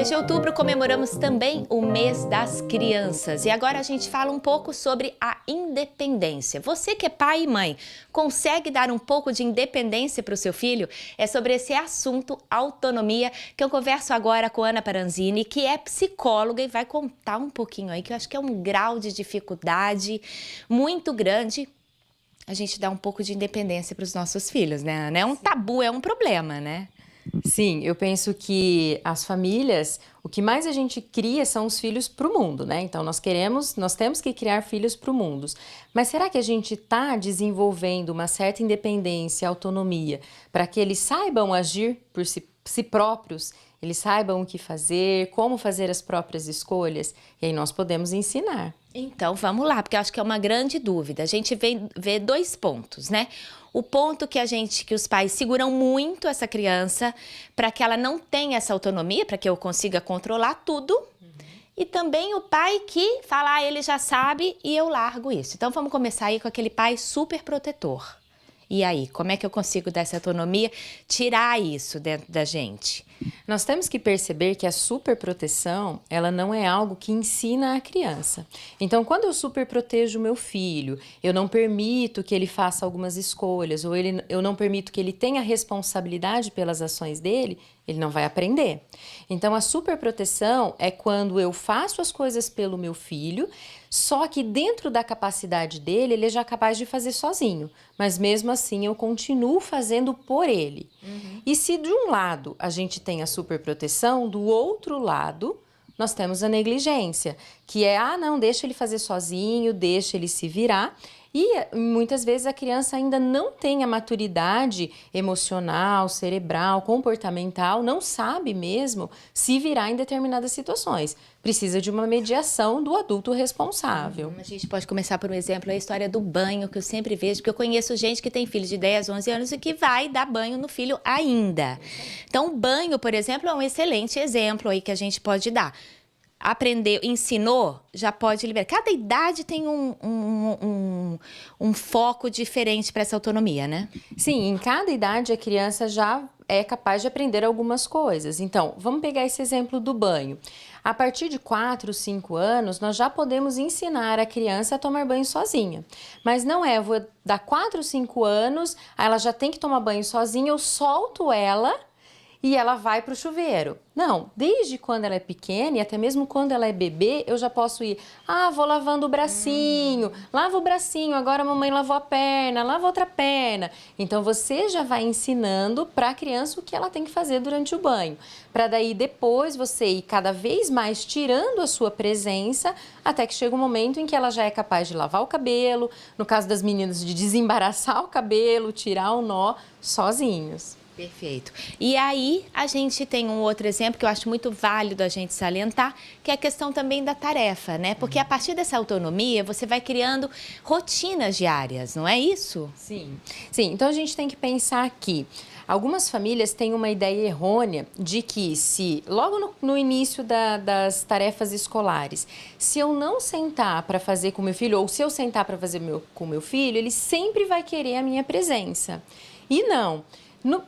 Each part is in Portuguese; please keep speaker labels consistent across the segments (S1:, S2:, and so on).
S1: mês de outubro comemoramos também o mês das crianças. E agora a gente fala um pouco sobre a independência. Você que é pai e mãe, consegue dar um pouco de independência para o seu filho? É sobre esse assunto, autonomia, que eu converso agora com Ana Paranzini, que é psicóloga e vai contar um pouquinho aí, que eu acho que é um grau de dificuldade muito grande. A gente dá um pouco de independência para os nossos filhos, né, Ana? É um tabu, é um problema, né?
S2: Sim, eu penso que as famílias, o que mais a gente cria são os filhos para o mundo, né? Então nós temos que criar filhos para o mundo. Mas será que a gente está desenvolvendo uma certa independência, autonomia, para que eles saibam agir por si próprios, eles saibam o que fazer, como fazer as próprias escolhas? E aí nós podemos ensinar.
S1: Então, vamos lá, porque eu acho que é uma grande dúvida. A gente vê dois pontos, né? O ponto que os pais seguram muito essa criança para que ela não tenha essa autonomia, para que eu consiga controlar tudo. E também o pai que fala, ele já sabe e eu largo isso. Então, vamos começar aí com aquele pai super protetor. E aí, como é que eu consigo dar essa autonomia, tirar isso dentro da gente?
S2: Nós temos que perceber que a superproteção, ela não é algo que ensina a criança. Então, quando eu superprotejo o meu filho, eu não permito que ele faça algumas escolhas, ou eu não permito que ele tenha responsabilidade pelas ações dele, ele não vai aprender. Então, a superproteção é quando eu faço as coisas pelo meu filho, só que dentro da capacidade dele, ele é já capaz de fazer sozinho. Mas mesmo assim, eu continuo fazendo por ele. E se de um lado a gente tem a superproteção, do outro lado nós temos a negligência, que é, não, deixa ele fazer sozinho, deixa ele se virar. E muitas vezes a criança ainda não tem a maturidade emocional, cerebral, comportamental, não sabe mesmo se virar em determinadas situações. Precisa de uma mediação do adulto responsável.
S1: A gente pode começar por um exemplo, a história do banho, que eu sempre vejo, porque eu conheço gente que tem filho de 10, 11 anos e que vai dar banho no filho ainda. Então, o banho, por exemplo, é um excelente exemplo aí que a gente pode dar. Aprendeu, ensinou, já pode liberar. Cada idade tem um foco diferente para essa autonomia, né?
S2: Sim, em cada idade a criança já é capaz de aprender algumas coisas. Então, vamos pegar esse exemplo do banho. A partir de 4, 5 anos, nós já podemos ensinar a criança a tomar banho sozinha. Mas não é, eu vou dar 4, 5 anos, ela já tem que tomar banho sozinha, eu solto ela e ela vai para o chuveiro. Não, desde quando ela é pequena e até mesmo quando ela é bebê, eu já posso ir, vou lavando o bracinho, lava o bracinho, agora a mamãe lavou a perna, lava outra perna. Então você já vai ensinando para a criança o que ela tem que fazer durante o banho, para daí depois você ir cada vez mais tirando a sua presença, até que chega um momento em que ela já é capaz de lavar o cabelo, no caso das meninas, de desembaraçar o cabelo, tirar o nó sozinhos.
S1: Perfeito. E aí, a gente tem um outro exemplo que eu acho muito válido a gente salientar, que é a questão também da tarefa, né? Porque a partir dessa autonomia, você vai criando rotinas diárias, não é isso?
S2: Sim. Sim, então a gente tem que pensar que algumas famílias têm uma ideia errônea de que se, logo no início das tarefas escolares, se eu não sentar para fazer com meu filho, ou se eu sentar para fazer com meu filho, ele sempre vai querer a minha presença. E não.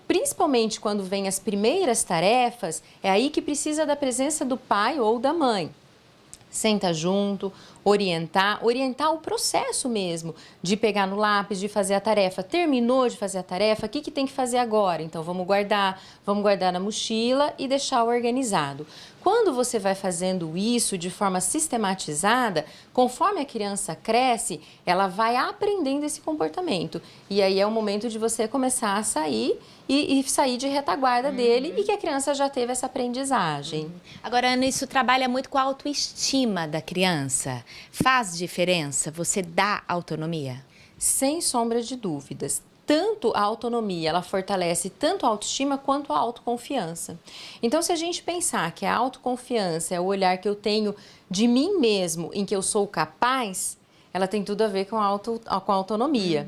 S2: Principalmente quando vem as primeiras tarefas, é aí que precisa da presença do pai ou da mãe. Senta junto, orientar o processo mesmo, de pegar no lápis, de fazer a tarefa. Terminou de fazer a tarefa, o que tem que fazer agora? Então vamos guardar na mochila e deixar organizado. Quando você vai fazendo isso de forma sistematizada, conforme a criança cresce, ela vai aprendendo esse comportamento. E aí é o momento de você começar a sair e sair de retaguarda dele e que a criança já teve essa aprendizagem.
S1: Agora, Ana, isso trabalha muito com a autoestima da criança. Faz diferença você dar autonomia?
S2: Sem sombra de dúvidas. Tanto a autonomia, ela fortalece tanto a autoestima quanto a autoconfiança. Então, se a gente pensar que a autoconfiança é o olhar que eu tenho de mim mesmo, em que eu sou capaz, ela tem tudo a ver com a autonomia.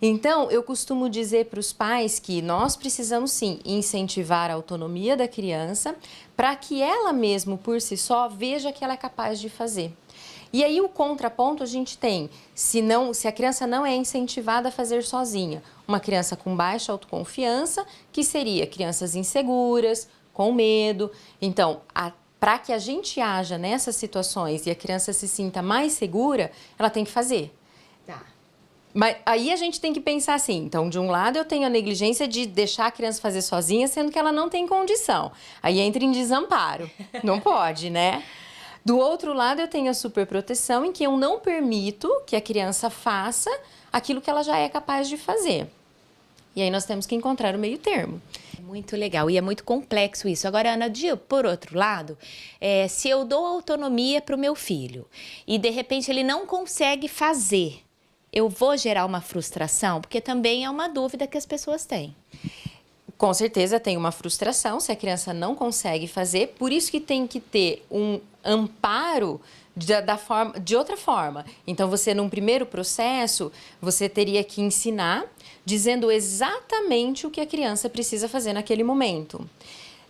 S2: Então, eu costumo dizer para os pais que nós precisamos, sim, incentivar a autonomia da criança para que ela mesmo, por si só, veja que ela é capaz de fazer. E aí o contraponto a gente tem, se a criança não é incentivada a fazer sozinha, uma criança com baixa autoconfiança, que seria crianças inseguras, com medo. Então, para que a gente haja nessas situações e a criança se sinta mais segura, ela tem que fazer.
S1: Tá.
S2: Mas aí a gente tem que pensar assim, então de um lado eu tenho a negligência de deixar a criança fazer sozinha, sendo que ela não tem condição. Aí entra em desamparo, não pode, né? Do outro lado eu tenho a superproteção, em que eu não permito que a criança faça aquilo que ela já é capaz de fazer. E aí nós temos que encontrar o meio termo.
S1: Muito legal, e é muito complexo isso. Agora, Ana, por outro lado, se eu dou autonomia para o meu filho e de repente ele não consegue fazer, eu vou gerar uma frustração? Porque também é uma dúvida que as pessoas têm.
S2: Com certeza tem uma frustração se a criança não consegue fazer, por isso que tem que ter um amparo de outra forma. Então, você, num primeiro processo, você teria que ensinar dizendo exatamente o que a criança precisa fazer naquele momento.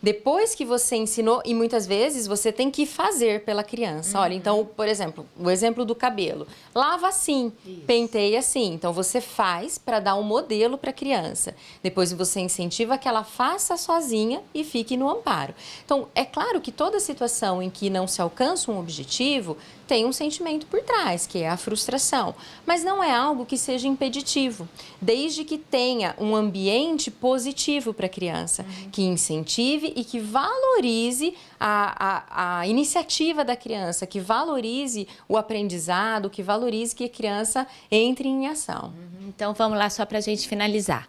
S2: Depois que você ensinou, e muitas vezes você tem que fazer pela criança. Olha, então, por exemplo, o exemplo do cabelo. Lava assim, penteia assim. Então, você faz para dar um modelo para a criança. Depois você incentiva que ela faça sozinha e fique no amparo. Então, é claro que toda situação em que não se alcança um objetivo tem um sentimento por trás, que é a frustração. Mas não é algo que seja impeditivo, desde que tenha um ambiente positivo para a criança, que incentive e que valorize a iniciativa da criança, que valorize o aprendizado, que valorize que a criança entre em ação.
S1: Então, vamos lá só para a gente finalizar.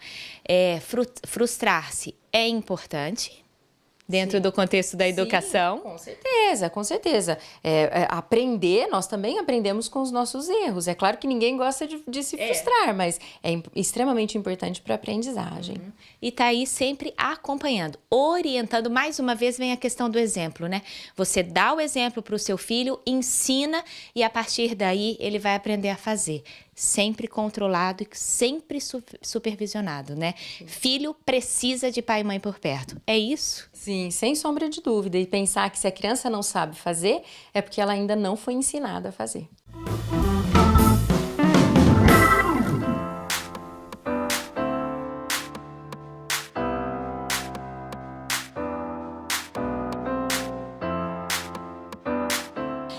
S1: Frustrar-se é importante dentro do contexto da educação?
S2: Sim, com certeza, com certeza. Aprender, nós também aprendemos com os nossos erros. É claro que ninguém gosta de se frustrar, mas é extremamente importante para a aprendizagem.
S1: E tá aí sempre acompanhando, orientando. Mais uma vez vem a questão do exemplo, né? Você dá o exemplo para o seu filho, ensina e a partir daí ele vai aprender a fazer. Sempre controlado e sempre supervisionado, né? Filho precisa de pai e mãe por perto. É isso?
S2: Sim, sem sombra de dúvida. E pensar que se a criança não sabe fazer, é porque ela ainda não foi ensinada a fazer.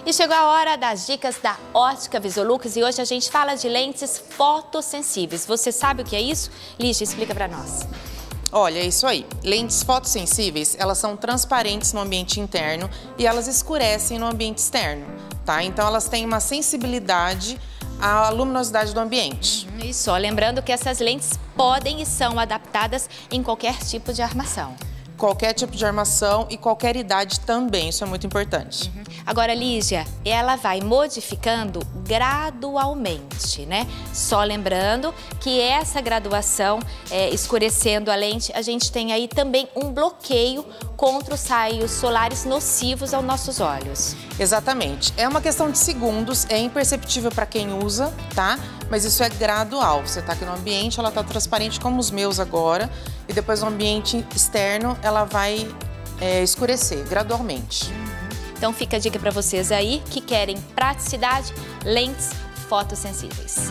S1: E chegou a hora das dicas da Ótica Visolux e hoje a gente fala de lentes fotossensíveis. Você sabe o que é isso? Lígia, explica para nós.
S3: Olha, é isso aí. Lentes fotossensíveis, elas são transparentes no ambiente interno e elas escurecem no ambiente externo, tá? Então elas têm uma sensibilidade à luminosidade do ambiente.
S1: E só lembrando que essas lentes podem e são adaptadas em qualquer tipo de armação.
S3: Qualquer tipo de armação e qualquer idade também, isso é muito importante.
S1: Agora, Lígia, ela vai modificando gradualmente, né? Só lembrando que essa graduação, escurecendo a lente, a gente tem aí também um bloqueio contra os raios solares nocivos aos nossos olhos.
S3: Exatamente. É uma questão de segundos, é imperceptível para quem usa, tá? Mas isso é gradual. Você tá aqui no ambiente, ela tá transparente como os meus agora, e depois no ambiente externo ela vai escurecer gradualmente.
S1: Então fica a dica para vocês aí que querem praticidade, lentes fotossensíveis.